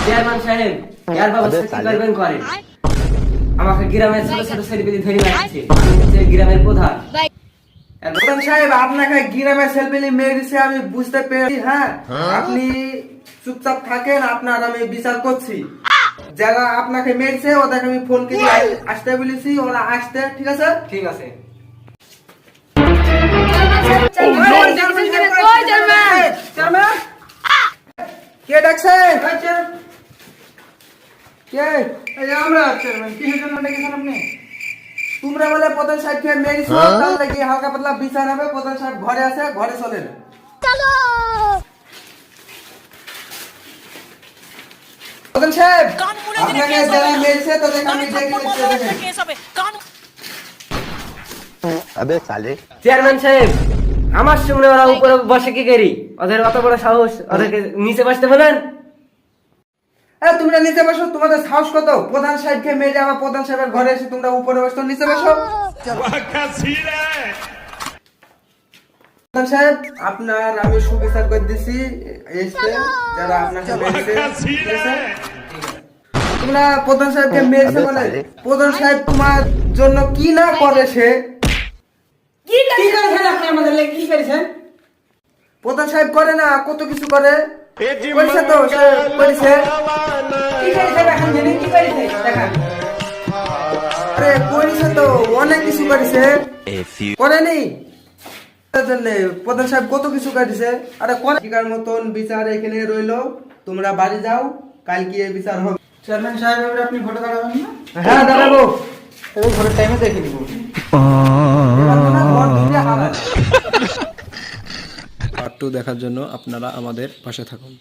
Chairman সাহেব এর ব্যবস্থা কি করবেন করেন। আমাকে গ্রামের ছোট ছোট ছেলেপেলে ধরে মারছে, আমি হচ্ছে গ্রামের প্রধান। প্রধান সাহেব আপনাকে গ্রামের ছেলেপেলে মেরেছে আমি বুঝতে পেরেছি। হ্যাঁ, আপনি চুপচাপ থাকেন, আপনার আমি বিচার করছি। যারা আপনাকে মেরেছে ওদেরকে আমি ফোন করে আসতে বলেছি, ওরা আসতে। ঠিক আছে, ঠিক আছে। কে ডাকছে? কে? আমরা চেয়ারম্যান কিসের জন্য ডেকেছেন আপনি? তোমরা বলে প্রধান সাহেবকে মেরেছো, তার লাগি হালকা পাতলা বিচার হবে। প্রধান সাহেব ঘরে আছে, ঘরে চলেন। প্রধান সাহেব আপনাকে যারা মেরেছে তাদেরকে আমি ডেকে নিচ্ছি। अबे साले চেয়ারম্যান সাহেব আমার সামনে ওরা উপরে বসে কি করি? ওদের অত বড় সাহস, ওদেরকে নিচে বসতে বলেন। তোমরা নিচে বসো, তোমাদের সাহস কত? প্রধান সাহেবকে মেরে আবার প্রধান সাহেবের ঘরে এসে তোমরা উপরে বসতো, নিচে বসো। প্রধান সাহেব আপনার আমি সুবিচার করে দিছি, এসে যারা আপনাকে মেরেছে। ঠিক আছে? তোমরা প্রধান সাহেবকে মেরেছে বলে প্রধান সাহেব তোমার জন্য কি না করে সে? কি করেছেন আপনি আমাদের লাগি? কি করেছেন? প্রধান সাহেব করে না, কত কিছু করে। করেছে তো, সে করেছে। কি করেছেন এখন জানি? কি করেছে দেখান। আরে করেছে তো, অনেক কিছু করেছে। করেনি তার জন্য প্রধান সাহেব কত কিছু করেছে। আরে ঠিকার মতন বিচার এখানে রইলো, তোমরা বাড়ি যাও, কালকে এই বিচার হবে। চেয়ারম্যান সাহেব এবার আপনি ভোটে দাঁড়াবেন না? হ্যাঁ দাঁড়াবো। তবে ভোটের টাইমে দেখে নিব। পার্ট 2 দেখার জন্য আপনারা আমাদের পাশে থাকুন।